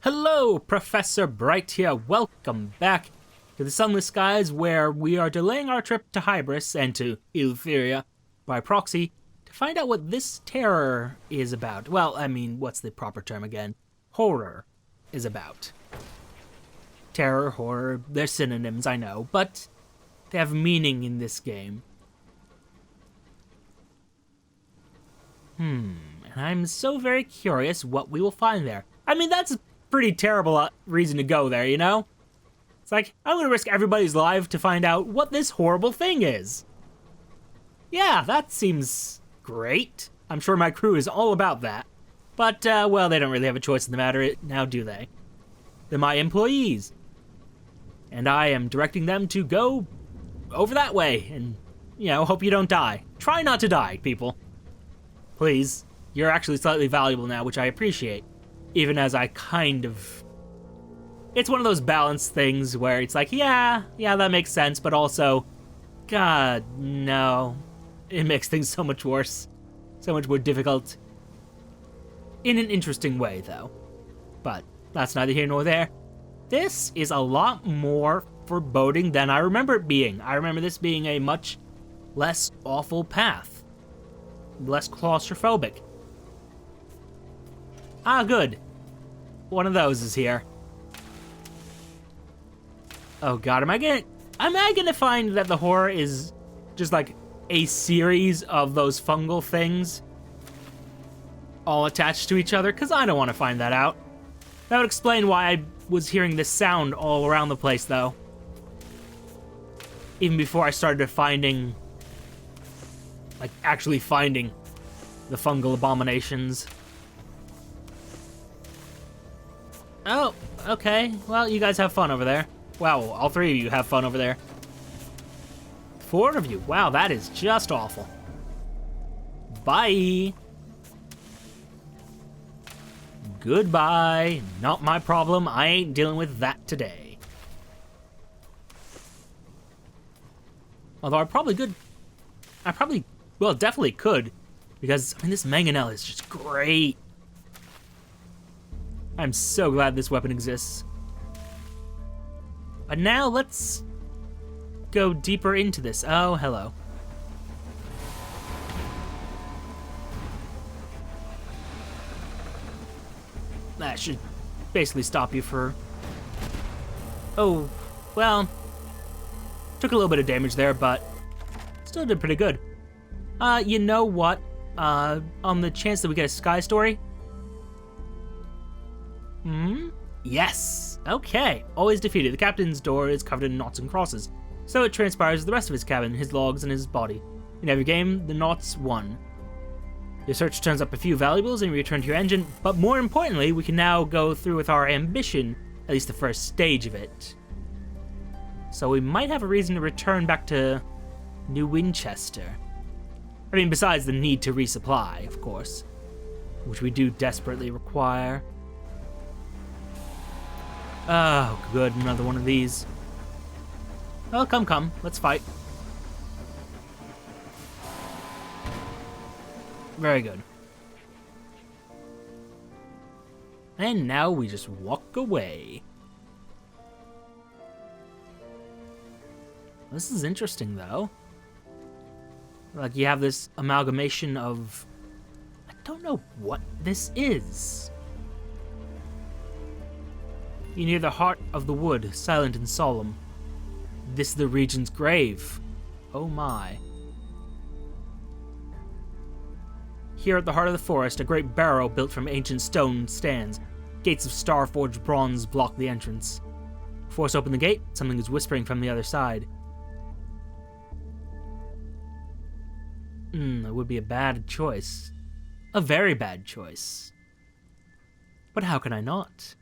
Hello, Professor Bright here. Welcome back to the Sunless Skies, where we are delaying our trip to Hybris and to Eleutheria by proxy to find out what this terror is about. Well, I mean, what's the proper term again? Horror is about. Terror, horror, they're synonyms, I know, but they have meaning in this game. And I'm so very curious what we will find there. I mean, that's a pretty terrible reason to go there, you know? It's like, I'm gonna risk everybody's life to find out what this horrible thing is. Yeah, that seems great. I'm sure my crew is all about that. But, well, they don't really have a choice in the matter now, do they? They're my employees. And I am directing them to go over that way and, you know, hope you don't die. Try not to die, people. Please. You're actually slightly valuable now, which I appreciate. Even as I kind of... It's one of those balanced things where it's like, yeah, that makes sense, but also, God, no. It makes things so much worse. So much more difficult. In an interesting way, though. But that's neither here nor there. This is a lot more foreboding than I remember it being. I remember this being a much less awful path. Less claustrophobic. Ah, good. One of those is here. Oh god, am I gonna find that the horror is just like a series of those fungal things all attached to each other? Because I don't want to find that out. That would explain why I was hearing this sound all around the place, though. Even before I started finding, like, actually finding the fungal abominations. Oh, okay. Well, you guys have fun over there. Wow, all three of you have fun over there. 4 of you. Wow, that is just awful. Bye. Goodbye. Not my problem. I ain't dealing with that today. Although I probably, well, definitely could. Because, I mean, this mangonel is just great. I'm so glad this weapon exists. But now let's go deeper into this. Oh, hello. That should basically stop you for... Oh, well, took a little bit of damage there, but still did pretty good. You know what? On the chance that we get a sky story? Yes. Okay. Always defeated. The captain's door is covered in knots and crosses. So it transpires the rest of his cabin, his logs, and his body. In every game, the knots won. Your search turns up a few valuables and you return to your engine, but more importantly, we can now go through with our ambition, at least the first stage of it. So we might have a reason to return back to New Winchester. I mean, besides the need to resupply, of course, which we do desperately require. Oh, good, another one of these. Oh, come, let's fight. Very good. And now we just walk away. This is interesting, though. Like, you have this amalgamation of... I don't know what this is. You near the heart of the wood, silent and solemn. This is the Regent's grave. Oh my. Here at the heart of the forest, a great barrow built from ancient stone stands. Gates of star-forged bronze block the entrance. Force open the gate, something is whispering from the other side. That would be a bad choice. A very bad choice. But how can I not?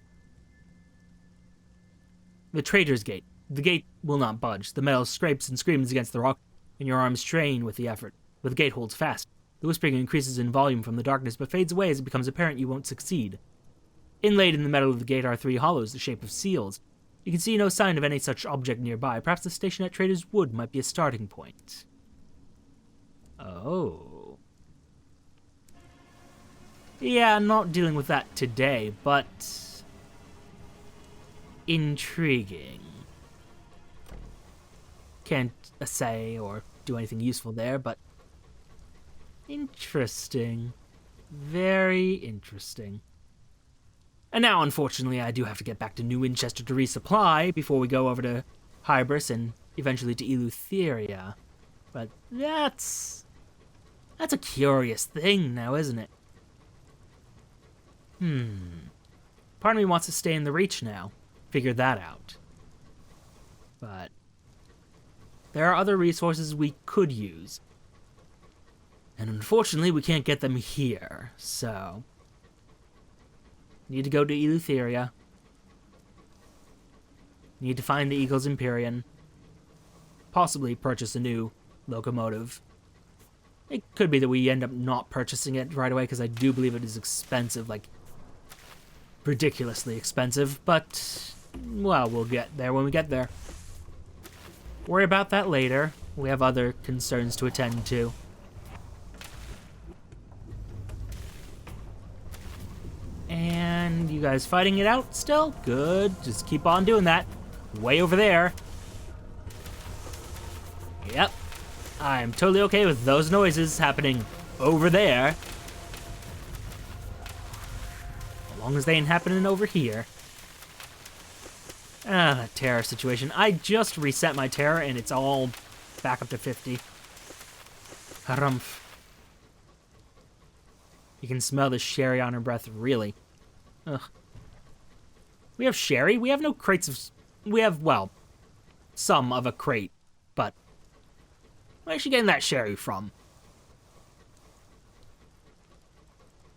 The Traitor's Gate. The gate will not budge. The metal scrapes and screams against the rock, and your arms strain with the effort. But the gate holds fast. The whispering increases in volume from the darkness, but fades away as it becomes apparent you won't succeed. Inlaid in the metal of the gate are 3 hollows, the shape of seals. You can see no sign of any such object nearby. Perhaps the station at Traitor's Wood might be a starting point. Oh. Yeah, I'm not dealing with that today, but intriguing. Can't say or do anything useful there, but interesting. Very interesting. And now, unfortunately, I do have to get back to New Winchester to resupply before we go over to Hybris and eventually to Eleutheria. But that's a curious thing now, isn't it? Part of me wants to stay in the Reach now. Figure that out. But there are other resources we could use. And unfortunately, we can't get them here, so need to go to Eleutheria. Need to find the Eagle's Empyrean. Possibly purchase a new locomotive. It could be that we end up not purchasing it right away, because I do believe it is expensive, like, ridiculously expensive, but, well, we'll get there when we get there. Worry about that later. We have other concerns to attend to. And you guys fighting it out still? Good. Just keep on doing that. Way over there. Yep. I'm totally okay with those noises happening over there. As long as they ain't happening over here. That terror situation. I just reset my terror and it's all back up to 50. Harumph. You can smell the sherry on her breath, really. Ugh. We have sherry? We have no crates of... We have, well, some of a crate, but... Where's she getting that sherry from?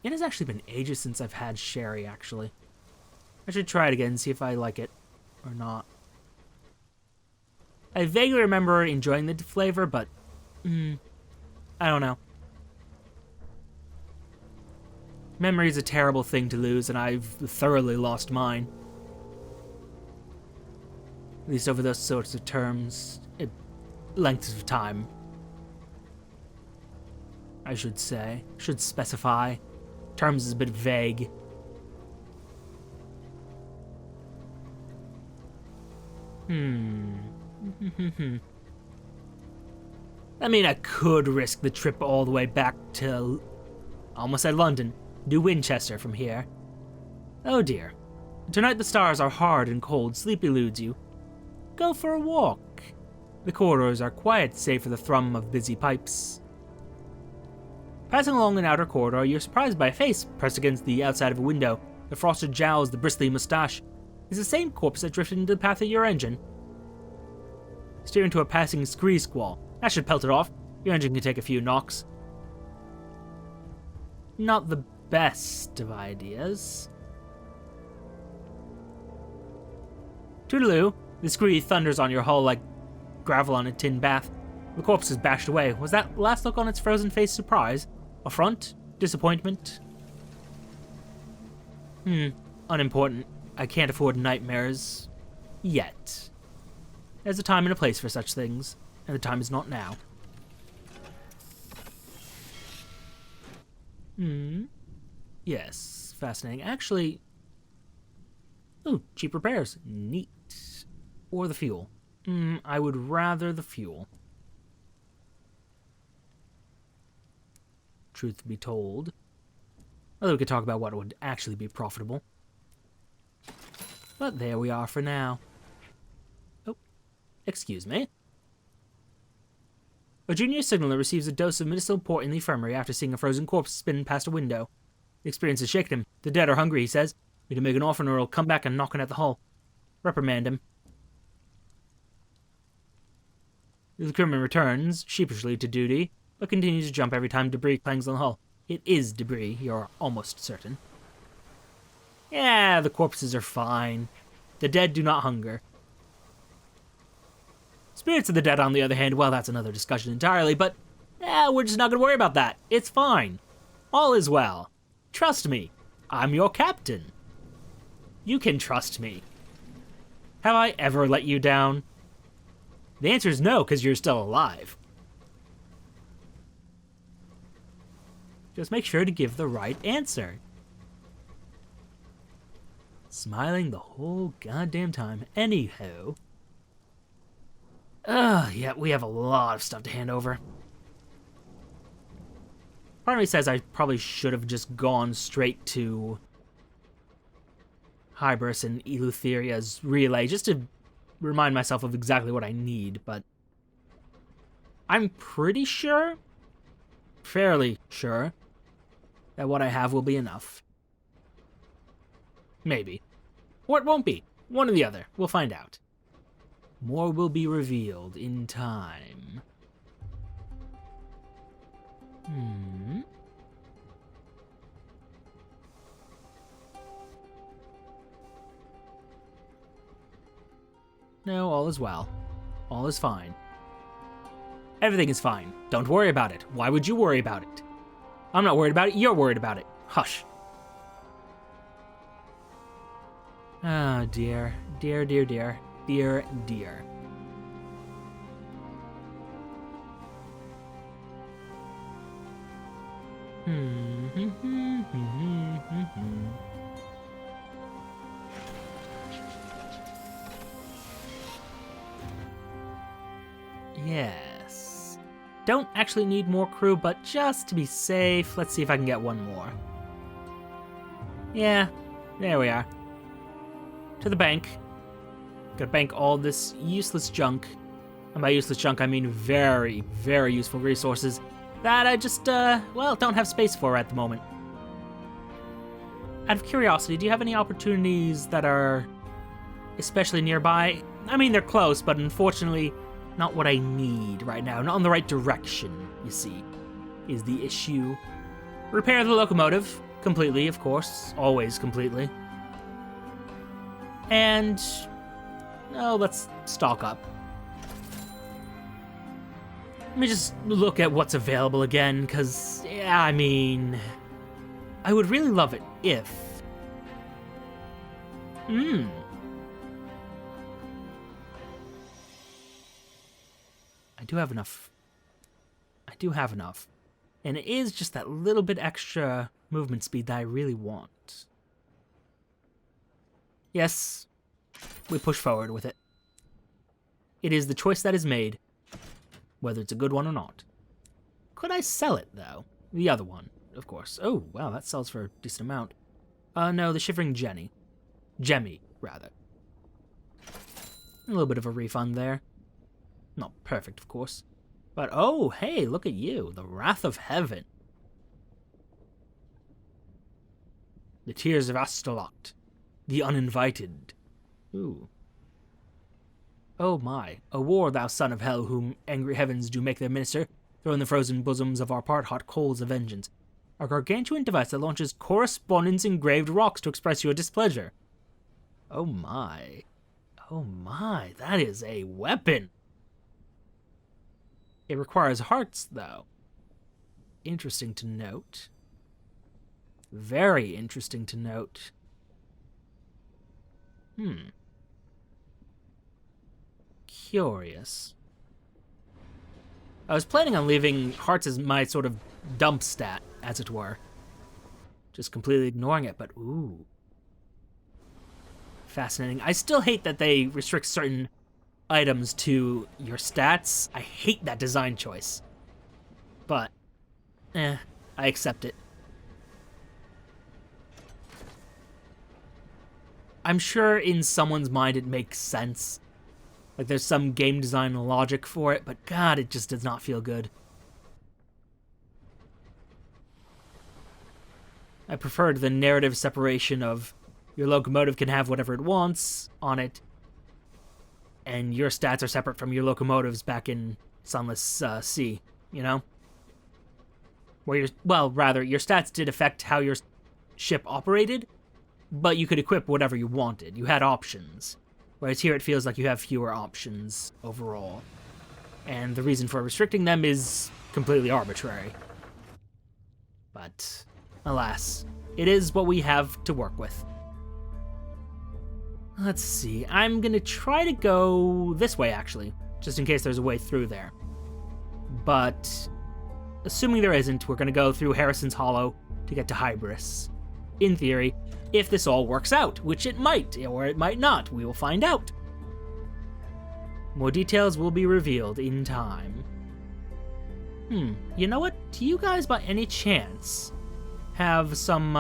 It has actually been ages since I've had sherry, actually. I should try it again and see if I like it or not. I vaguely remember enjoying the flavor, but... I don't know. Memory is a terrible thing to lose, and I've thoroughly lost mine. At least over those sorts of terms. Lengths of time. I should say. Should specify. Terms is a bit vague. I mean, I could risk the trip all the way back to... almost said London. New Winchester from here. Oh dear. Tonight the stars are hard and cold. Sleep eludes you. Go for a walk. The corridors are quiet, save for the thrum of busy pipes. Passing along an outer corridor, you're surprised by a face pressed against the outside of a window. The frosted jowls, the bristly moustache. Is the same corpse that drifted into the path of your engine. Steer into a passing scree squall. That should pelt it off. Your engine can take a few knocks. Not the best of ideas. Toodaloo. The scree thunders on your hull like gravel on a tin bath. The corpse is bashed away. Was that last look on its frozen face surprise? Affront? Disappointment? Unimportant. I can't afford nightmares. Yet. There's a time and a place for such things, and the time is not now. Yes, fascinating. Actually... Oh, cheap repairs. Neat. Or the fuel. I would rather the fuel. Truth be told. Although we could talk about what would actually be profitable. But there we are for now. Oh, excuse me. A junior signaller receives a dose of medicinal port in the infirmary after seeing a frozen corpse spin past a window. The experience has shaken him. The dead are hungry, he says. We can make an offer or he'll come back and knock at the hull. Reprimand him. The crewman returns, sheepishly to duty, but continues to jump every time debris clangs on the hull. It is debris, you're almost certain. Yeah, the corpses are fine. The dead do not hunger. Spirits of the dead, on the other hand, well, that's another discussion entirely, but we're just not going to worry about that. It's fine. All is well. Trust me. I'm your captain. You can trust me. Have I ever let you down? The answer is no, because you're still alive. Just make sure to give the right answer. Smiling the whole goddamn time. Anyhow. Yeah, we have a lot of stuff to hand over. Part of me says I probably should have just gone straight to Hybris and Eleutheria's relay, just to remind myself of exactly what I need, but I'm pretty sure, fairly sure, that what I have will be enough. Maybe. Or it won't be. One or the other. We'll find out. More will be revealed in time. No, all is well. All is fine. Everything is fine. Don't worry about it. Why would you worry about it? I'm not worried about it. You're worried about it. Hush. Ah, dear. Dear, dear, dear. Dear, dear. Yes. Don't actually need more crew, but just to be safe, let's see if I can get one more. Yeah, there we are. To the bank. Gotta bank all this useless junk. And by useless junk, I mean very, very useful resources that I just, well, don't have space for at the moment. Out of curiosity, do you have any opportunities that are especially nearby? I mean, they're close, but unfortunately, not what I need right now. Not in the right direction, you see, is the issue. Repair the locomotive. Completely, of course. Always completely. And... oh, let's stock up. Let me just look at what's available again, because, yeah, I mean... I would really love it if... I do have enough. I do have enough. And it is just that little bit extra movement speed that I really want. Yes, we push forward with it. It is the choice that is made, whether it's a good one or not. Could I sell it, though? The other one, of course. Oh, wow, that sells for a decent amount. No, the Shivering Jenny. Jemmy, rather. A little bit of a refund there. Not perfect, of course. But, oh, hey, look at you. The Wrath of Heaven. The Tears of Astolat. The Uninvited. Ooh. Oh my. A war, thou son of hell, whom angry heavens do make their minister, throw in the frozen bosoms of our part hot coals of vengeance. A gargantuan device that launches correspondence engraved rocks to express your displeasure. Oh my. Oh my, that is a weapon. It requires hearts, though. Interesting to note. Very interesting to note. Curious. I was planning on leaving hearts as my sort of dump stat, as it were. Just completely ignoring it, but ooh. Fascinating. I still hate that they restrict certain items to your stats. I hate that design choice. But, I accept it. I'm sure in someone's mind it makes sense. Like there's some game design logic for it, but God, it just does not feel good. I preferred the narrative separation of your locomotive can have whatever it wants on it, and your stats are separate from your locomotives back in Sunless Sea, you know? Where your stats did affect how your ship operated, but you could equip whatever you wanted. You had options. Whereas here it feels like you have fewer options overall. And the reason for restricting them is completely arbitrary. But, alas, it is what we have to work with. Let's see, I'm gonna try to go this way, actually, just in case there's a way through there. But, assuming there isn't, we're gonna go through Harrison's Hollow to get to Hybris. In theory, if this all works out, which it might, or it might not. We will find out. More details will be revealed in time. You know what? Do you guys, by any chance, have some,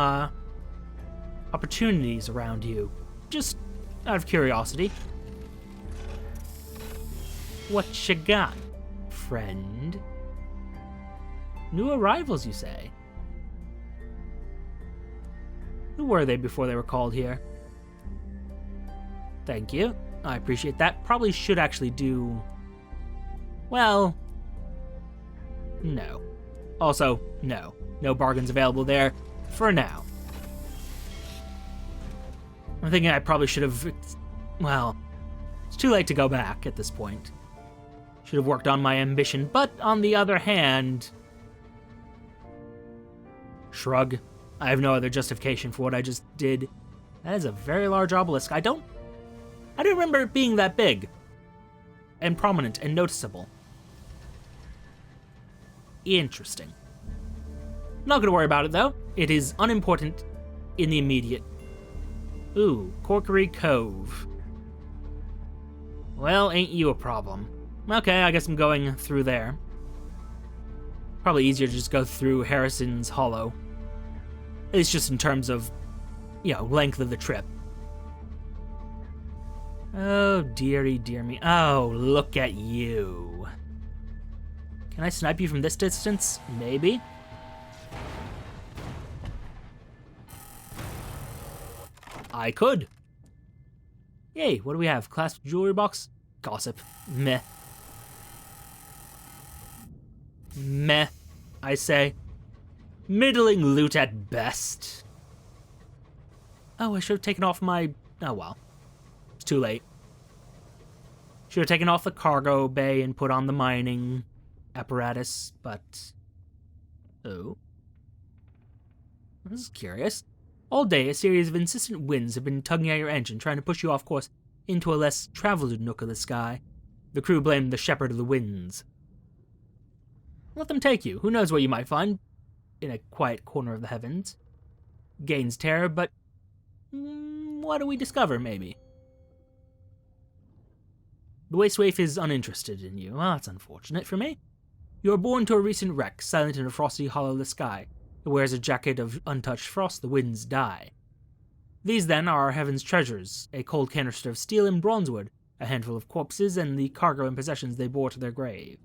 opportunities around you? Just out of curiosity. What you got, friend? New arrivals, you say? Who were they before they were called here? Thank you. I appreciate that. Probably should actually do... Well... No. Also, no. No bargains available there for now. I'm thinking I probably should have... Well, it's too late to go back at this point. Should have worked on my ambition, but on the other hand... Shrug. I have no other justification for what I just did. That is a very large obelisk. I don't remember it being that big. And prominent and noticeable. Interesting. Not gonna worry about it though. It is unimportant in the immediate. Ooh, Corkery Cove. Well, ain't you a problem. Okay, I guess I'm going through there. Probably easier to just go through Harrison's Hollow. At least just in terms of, you know, length of the trip. Oh, dearie, dear me. Oh, look at you. Can I snipe you from this distance? Maybe. I could. Yay, what do we have? Clasped jewelry box? Gossip. Meh. Meh, I say. Middling loot at best. Oh, I should have taken off my... Oh, well. It's too late. Should have taken off the cargo bay and put on the mining apparatus, but... Oh. This is curious. All day, a series of insistent winds have been tugging at your engine, trying to push you off course into a less traveled nook of the sky. The crew blamed the shepherd of the winds. Let them take you. Who knows what you might find in a quiet corner of the heavens. Gains terror, but... what do we discover, maybe? The Waste Waif is uninterested in you. Well, that's unfortunate for me. You are born to a recent wreck, silent in a frosty hollow of the sky. It wears a jacket of untouched frost, the winds die. These, then, are our heaven's treasures, a cold canister of steel and bronzewood, a handful of corpses, and the cargo and possessions they bore to their grave.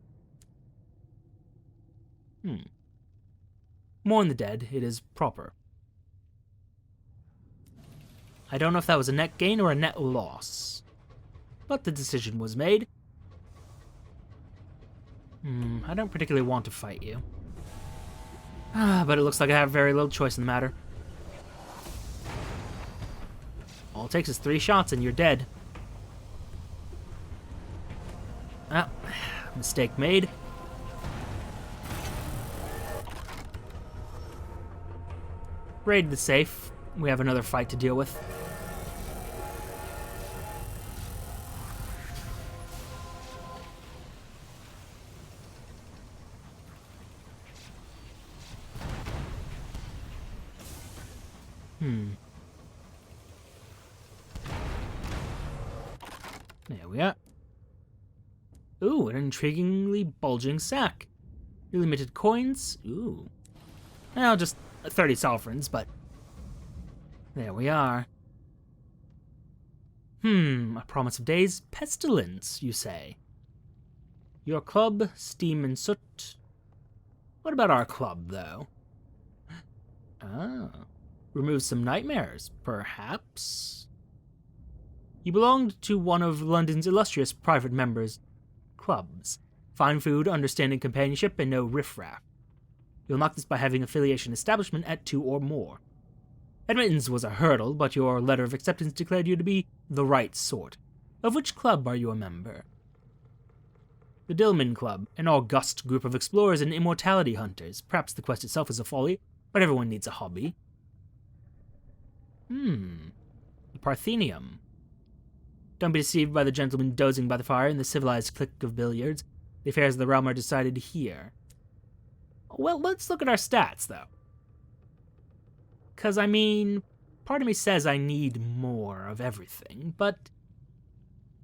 Mourn the dead, it is proper. I don't know if that was a net gain or a net loss. But the decision was made. I don't particularly want to fight you. But it looks like I have very little choice in the matter. All it takes is 3 shots and you're dead. Ah, mistake made. Raid the safe. We have another fight to deal with. There we are. Ooh, an intriguingly bulging sack. Limited coins. Ooh. Well, just 30 sovereigns, but... There we are. A promise of days. Pestilence, you say? Your club, steam and soot. What about our club, though? Ah. Remove some nightmares, perhaps? You belonged to one of London's illustrious private members' clubs. Fine food, understanding companionship, and no riffraff. You'll knock this by having affiliation establishment at 2 or more. Admittance was a hurdle, but your letter of acceptance declared you to be the right sort. Of which club are you a member? The Dillman Club, an august group of explorers and immortality hunters. Perhaps the quest itself is a folly, but everyone needs a hobby. The Parthenium. Don't be deceived by the gentleman dozing by the fire and the civilized click of billiards. The affairs of the realm are decided here. Well, let's look at our stats, though. Because, I mean, part of me says I need more of everything, but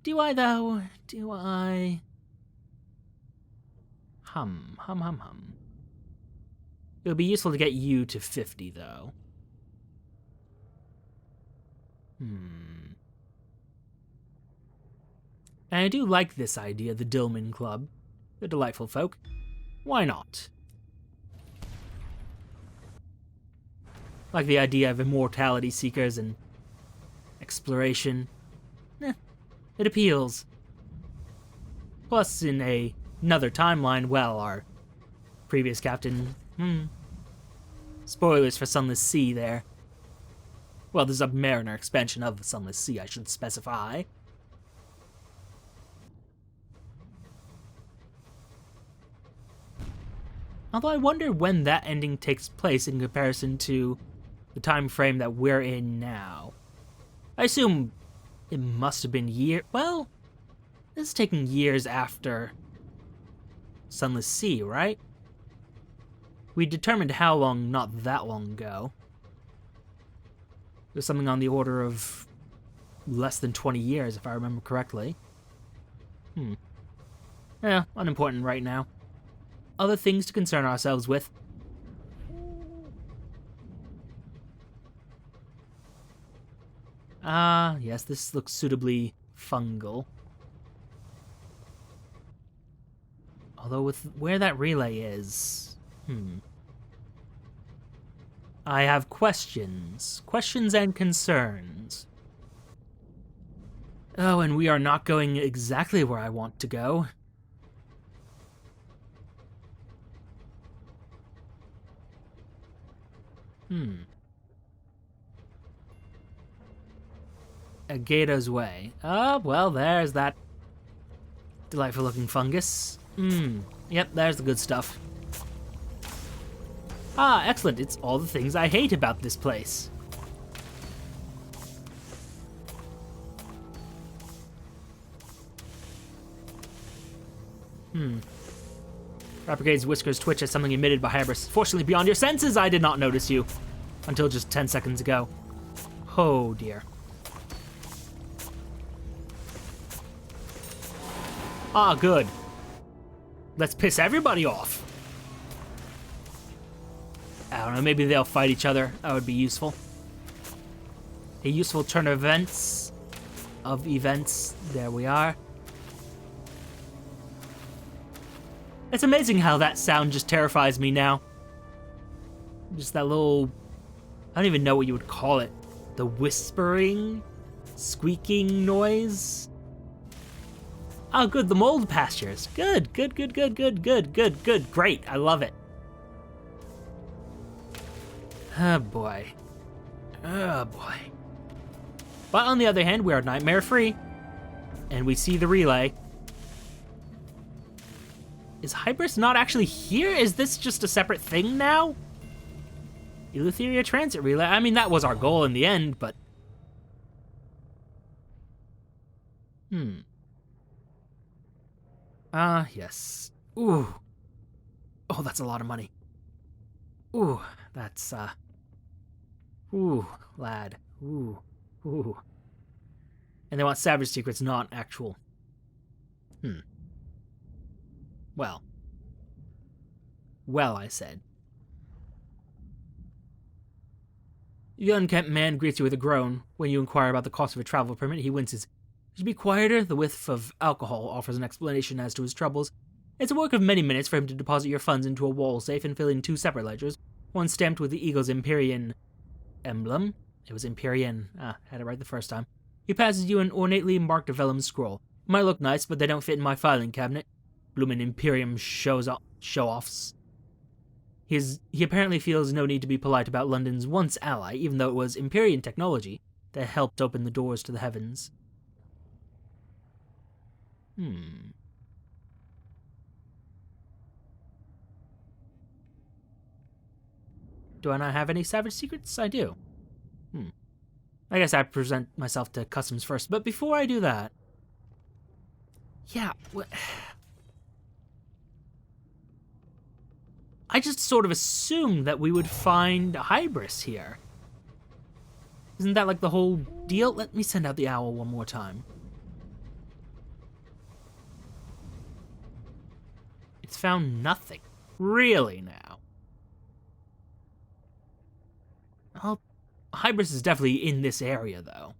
do I, though? Do I? Hum. It would be useful to get you to 50, though. And I do like this idea, the Dillman Club. They're delightful folk. Why not? Like the idea of immortality seekers and exploration. It appeals. Plus, in another timeline, well, our previous captain... Spoilers for Sunless Sea there. Well, the Submariner expansion of the Sunless Sea, I should specify. Although I wonder when that ending takes place in comparison to the time frame that we're in now. I assume it must have been well, this is taking years after Sunless Sea, right? We determined how long not that long ago. It was something on the order of less than 20 years, if I remember correctly. Yeah, unimportant right now. Other things to concern ourselves with. Yes, this looks suitably fungal. Although with where that relay is... I have questions. Questions and concerns. Oh, and we are not going exactly where I want to go. Agato's Way. Oh, well, there's that delightful looking fungus. Yep, there's the good stuff. Ah, excellent. It's all the things I hate about this place. Rapidade's whiskers twitch at something emitted by Hybris. Fortunately, beyond your senses, I did not notice you. Until just 10 seconds ago. Oh, dear. Ah, good. Let's piss everybody off. I don't know, maybe they'll fight each other. That would be useful. A useful turn of events. There we are. It's amazing how that sound just terrifies me now. Just that little... I don't even know what you would call it. The whispering, squeaking noise. Oh, good, the mold pastures. Good. Great, I love it. Oh, boy. But on the other hand, we are nightmare-free. And we see the relay. Is Hybris not actually here? Is this just a separate thing now? Eleutheria transit relay. I mean, that was our goal in the end, but... yes. Ooh. Oh, that's a lot of money. Ooh, that's, Ooh, lad. Ooh. And they want Savage Secrets, not actual. Well, I said. The unkempt man greets you with a groan. When you inquire about the cost of a travel permit, he winces. You should be quieter. The whiff of alcohol offers an explanation as to his troubles. It's a work of many minutes for him to deposit your funds into a wall safe and fill in 2 separate ledgers, one stamped with the eagle's Empyrean emblem. It was Empyrean. Had it right the first time. He passes you an ornately marked vellum scroll. Might look nice, but they don't fit in my filing cabinet. Bloomin' Imperium show-offs. He apparently feels no need to be polite about London's once ally, even though it was Empyrean technology that helped open the doors to the heavens. Do I not have any Savage Secrets? I do. I guess I present myself to customs first, but before I do that... Yeah, I just sort of assumed that we would find Hybris here. Isn't that like the whole deal? Let me send out the owl one more time. It's found nothing. Really now? Oh, Hybris is definitely in this area, though.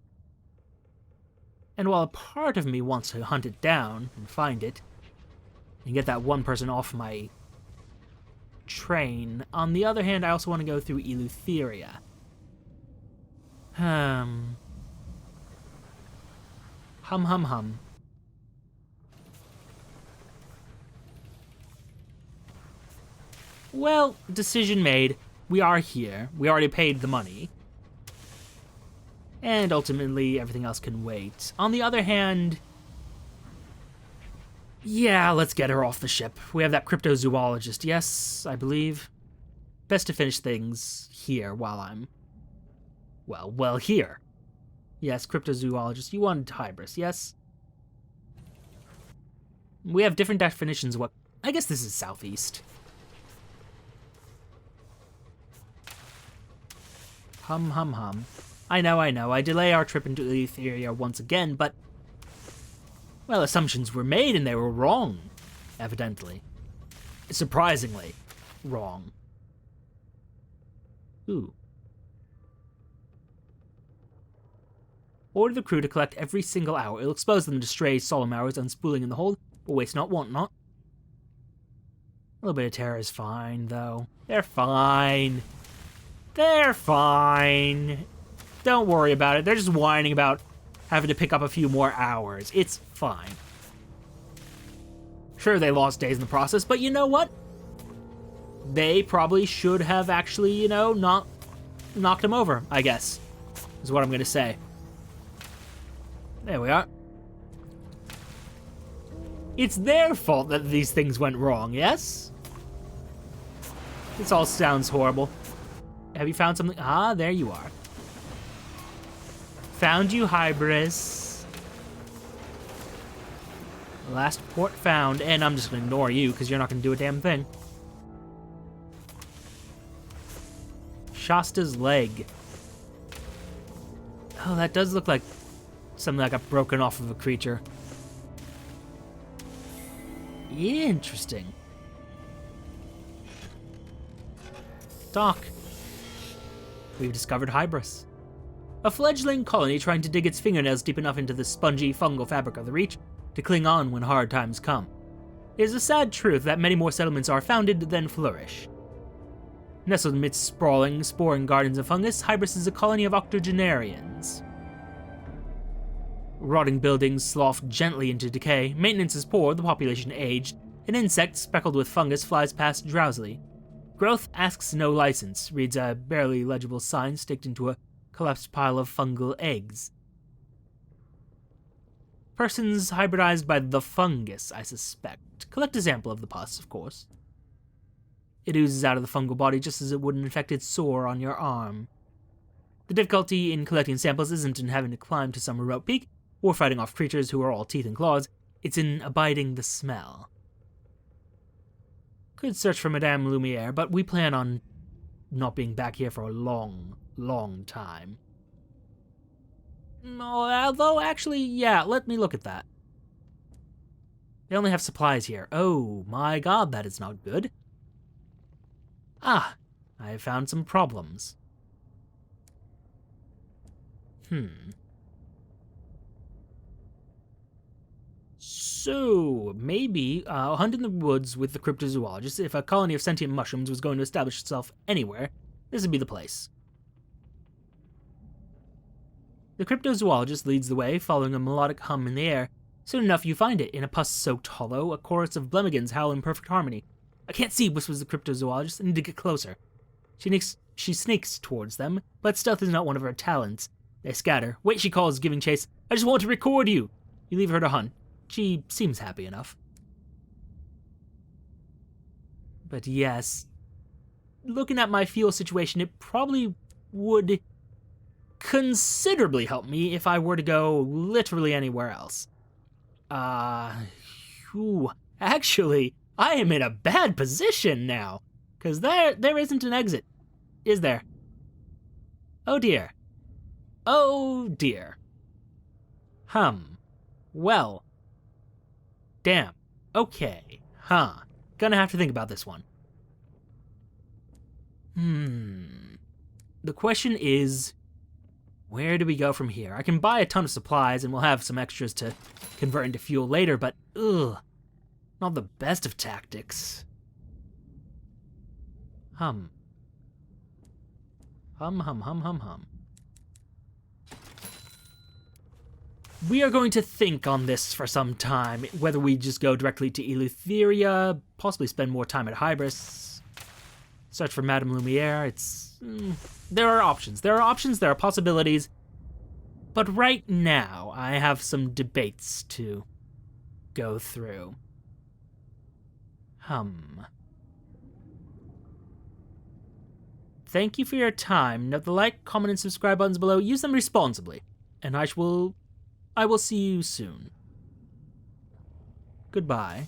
And while a part of me wants to hunt it down and find it, and get that one person off my train, on the other hand, I also want to go through Eleutheria. Hum. Well, decision made. We are here. We already paid the money. And ultimately, everything else can wait. On the other hand, yeah, let's get her off the ship. We have that cryptozoologist, yes, I believe. Best to finish things here while I'm, well, here. Yes, cryptozoologist, you wanted Hybris, yes? We have different definitions of what, I guess this is southeast. Hum. I know, I delay our trip into Eleutheria once again, but, well, assumptions were made and they were wrong, evidently. Surprisingly wrong. Ooh. Order the crew to collect every single hour. It'll expose them to stray solemn hours unspooling in the hold, but waste not, want not. A little bit of terror is fine, though. They're fine. They're fine. Don't worry about it. They're just whining about having to pick up a few more hours. It's fine. Sure, they lost days in the process, but you know what? They probably should have actually, you know, not knocked them over, I guess, is what I'm going to say. There we are. It's their fault that these things went wrong, yes? This all sounds horrible. Have you found something? Ah, there you are. Found you, Hybris. Last port found, and I'm just gonna ignore you because you're not gonna do a damn thing. Shasta's leg. Oh, that does look like something that got broken off of a creature. Interesting. Doc. We've discovered Hybris. A fledgling colony trying to dig its fingernails deep enough into the spongy fungal fabric of the Reach to cling on when hard times come. It is a sad truth that many more settlements are founded than flourish. Nestled amidst sprawling, sporing gardens of fungus, Hybris is a colony of octogenarians. Rotting buildings slough gently into decay, maintenance is poor, the population aged, an insect speckled with fungus flies past drowsily. Growth asks no license, reads a barely legible sign sticked into a collapsed pile of fungal eggs. Persons hybridized by the fungus, I suspect. Collect a sample of the pus, of course. It oozes out of the fungal body just as it would an infected sore on your arm. The difficulty in collecting samples isn't in having to climb to some remote peak, or fighting off creatures who are all teeth and claws, it's in abiding the smell. Could search for Madame Lumiere, but we plan on not being back here for a long, long time. Although, actually, yeah, let me look at that. They only have supplies here. Oh my god, that is not good. Ah, I have found some problems. So, maybe a hunt in the woods with the cryptozoologist. If a colony of sentient mushrooms was going to establish itself anywhere, this would be the place. The cryptozoologist leads the way, following a melodic hum in the air. Soon enough, you find it. In a pus-soaked hollow, a chorus of blemigans howl in perfect harmony. I can't see, whispers the cryptozoologist. I need to get closer. She sneaks towards them, but stealth is not one of her talents. They scatter. Wait, she calls, giving chase. I just want to record you. You leave her to hunt. She seems happy enough. But yes, looking at my fuel situation, it probably would considerably help me if I were to go literally anywhere else. Actually, I am in a bad position now, because there isn't an exit, is there? Oh dear. Oh dear. Well. Damn. Okay. Gonna have to think about this one. The question is, where do we go from here? I can buy a ton of supplies and we'll have some extras to convert into fuel later, but not the best of tactics. Hum. We are going to think on this for some time, whether we just go directly to Eleutheria, possibly spend more time at Hybris, search for Madame Lumiere. There are options, there are possibilities, but right now I have some debates to go through. Thank you for your time. Note the like, comment, and subscribe buttons below. Use them responsibly, and I will see you soon. Goodbye.